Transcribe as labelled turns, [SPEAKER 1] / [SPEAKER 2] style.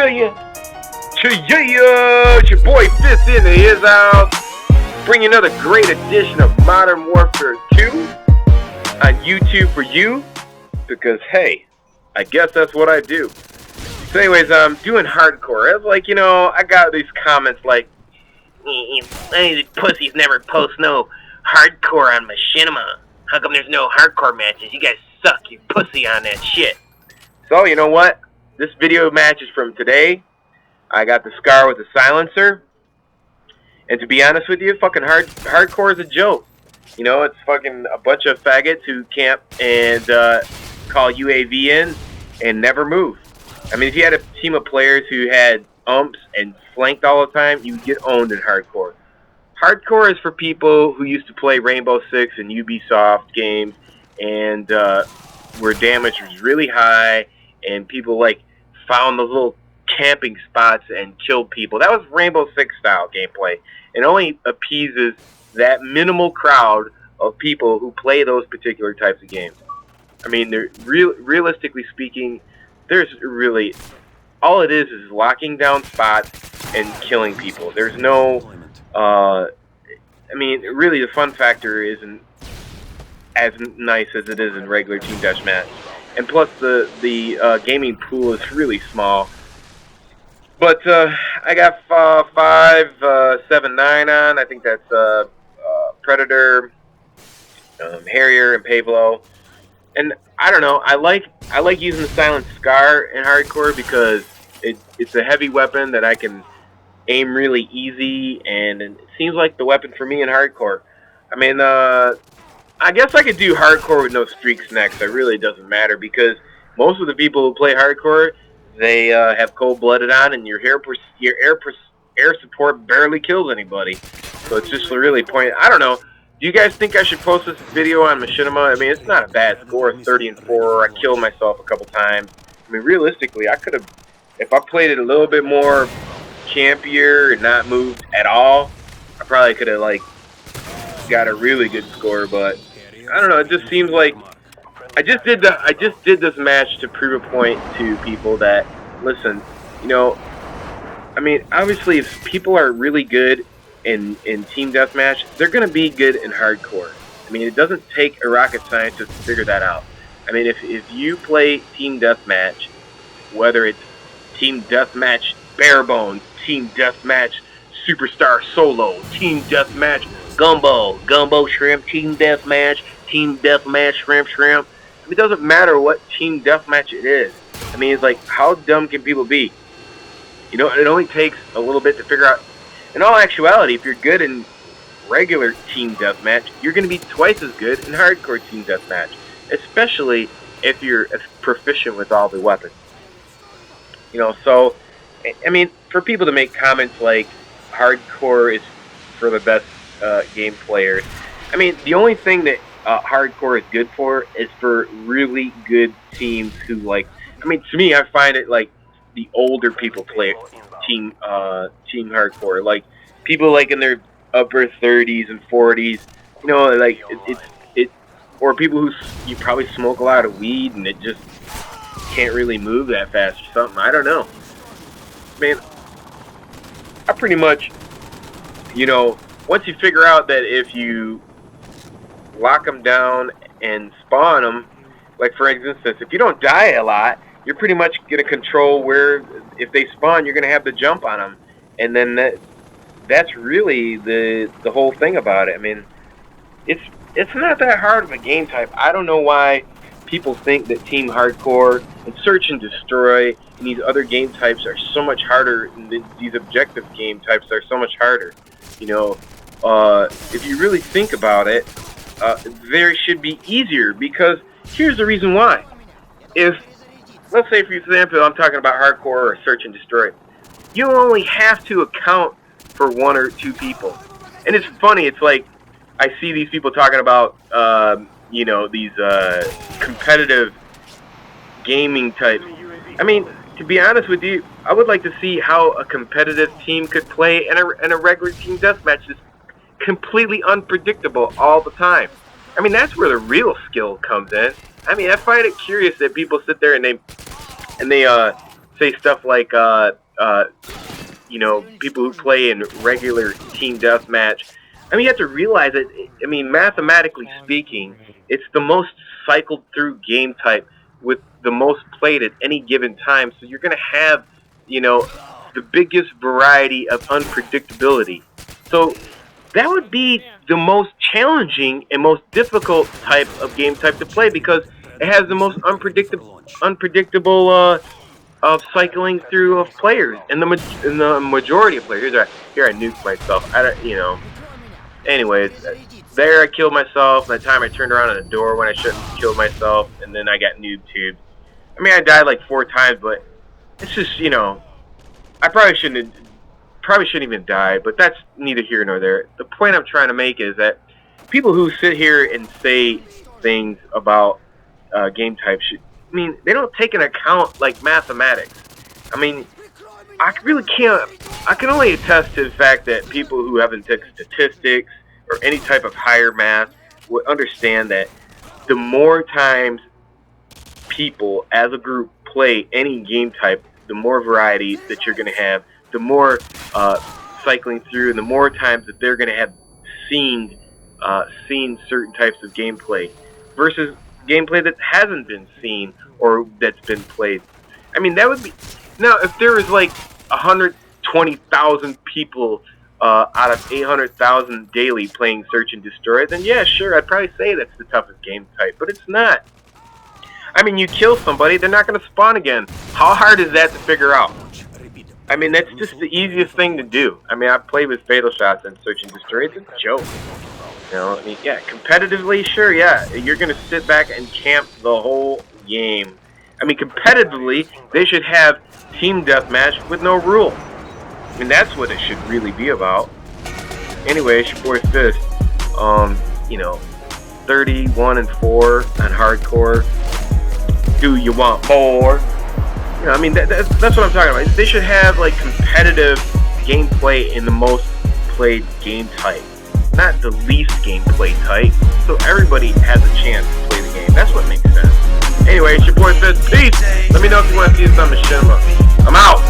[SPEAKER 1] It's your boy Fist into his house, bringing another great edition of Modern Warfare 2 on YouTube for you, because hey, I guess that's what I do. So anyways, I'm doing hardcore. It's like, I got these comments like, these pussies never post no hardcore on Machinima. How come there's no hardcore matches? You guys suck, you pussy on that shit. So, you know what? This video match is from today. I got the Scar with the silencer. And to be honest with you, fucking hardcore is a joke. It's fucking a bunch of faggots who camp and call UAV in and never move. I mean, if you had a team of players who had umps and flanked all the time, you would get owned in hardcore. Hardcore is for people who used to play Rainbow Six and Ubisoft games and where damage was really high and people found those little camping spots and killed people. That was Rainbow Six style gameplay. It only appeases that minimal crowd of people who play those particular types of games. I mean, realistically speaking, there's really all it is locking down spots and killing people. There's no I mean, really the fun factor isn't as nice as it is in regular Team Deathmatch. And plus the gaming pool is really small. But I got 579 on. I think that's Predator, Harrier, and Pavlo. And I don't know. I like using the Silent Scar in hardcore because it's a heavy weapon that I can aim really easy, and it seems like the weapon for me in hardcore. I mean, I guess I could do hardcore with no streaks next. It really doesn't matter because most of the people who play hardcore, they have cold-blooded on, and your air support barely kills anybody. So it's just really pointless. I don't know. Do you guys think I should post this video on Machinima? I mean, it's not a bad score, 30-4. I killed myself a couple times. I mean, realistically, I could have, if I played it a little bit more campier and not moved at all, I probably could have got a really good score. But I don't know. It just seems like I just did this match to prove a point to people that listen. I mean, obviously, if people are really good in Team Deathmatch, they're going to be good in hardcore. I mean, it doesn't take a rocket scientist to figure that out. I mean, if you play Team Deathmatch, whether it's Team Deathmatch Bare Bones, Team Deathmatch Superstar Solo, Team Deathmatch Gumbo Shrimp, Team Deathmatch Shrimp. I mean, it doesn't matter what Team Deathmatch it is. I mean, it's like, how dumb can people be? It only takes a little bit to figure out. In all actuality, if you're good in regular Team Deathmatch, you're going to be twice as good in hardcore Team Deathmatch, especially if you're proficient with all the weapons. So, I mean, for people to make comments like hardcore is for the best game players, I mean, the only thing that hardcore is good for is for really good teams who I mean, to me, I find it the older people play team hardcore, like people in their upper 30s and 40s, or people who you probably smoke a lot of weed and it just can't really move that fast or something. I don't know. Man, I pretty much, once you figure out that if you lock them down and spawn them, for instance, if you don't die a lot, you're pretty much going to control where, if they spawn, you're going to have to jump on them. And then that's really the whole thing about it. I mean, it's not that hard of a game type. I don't know why people think that Team Hardcore and Search and Destroy and these other game types are so much harder, and these objective game types are so much harder. If you really think about it, they should be easier, because here's the reason why. Let's say, for example, I'm talking about hardcore or Search and Destroy. You only have to account for one or two people. And it's funny, it's like, I see these people talking about, these competitive gaming types. I mean, to be honest with you, I would like to see how a competitive team could play in a regular Team Deathmatch that's completely unpredictable all the time. I mean, that's where the real skill comes in. I mean, I find it curious that people sit there and they say say stuff like, you know, people who play in regular team deathmatch. I mean, you have to realize that, I mean, mathematically speaking, it's the most cycled through game type with the most played at any given time. So you're going to have, you know, the biggest variety of unpredictability. So that would be the most challenging and most difficult type of game type to play because it has the most unpredictable of cycling through of players, and the majority of players. Here I nuked myself. You know. Anyways, there I killed myself. That time I turned around at the door when I shouldn't have killed myself, and then I got noob tubed. I mean, I died like 4 times, but it's just, you know, I probably shouldn't even die, but that's neither here nor there. The point I'm trying to make is that people who sit here and say things about game types I mean, they don't take into account like mathematics. I mean, I can only attest to the fact that people who haven't taken statistics or any type of higher math would understand that the more times people as a group play any game type, the more variety that you're going to have, the more cycling through, and the more times that they're going to have seen certain types of gameplay versus gameplay that hasn't been seen or that's been played. I mean, that would be... Now, if there was like 120,000 people out of 800,000 daily playing Search and Destroy, then yeah, sure, I'd probably say that's the toughest game type, but it's not. I mean, you kill somebody, they're not going to spawn again. How hard is that to figure out? I mean, that's just the easiest thing to do. I mean, I've played with Fatal Shots and Search and Destroy. It's a joke. You know, I mean, yeah, competitively, sure, yeah, you're going to sit back and camp the whole game. I mean, competitively, they should have team deathmatch with no rule. I mean, that's what it should really be about. Anyway, it's your boy Fist. You know, 31-4 on hardcore. Do you want more? You know, I mean, that's what I'm talking about. They should have like competitive gameplay in the most played game type, not the least gameplay type. So everybody has a chance to play the game. That's what makes sense. Anyway, it's your boy Fist. Peace. Let me know if you want to see this on Machinima. I'm out.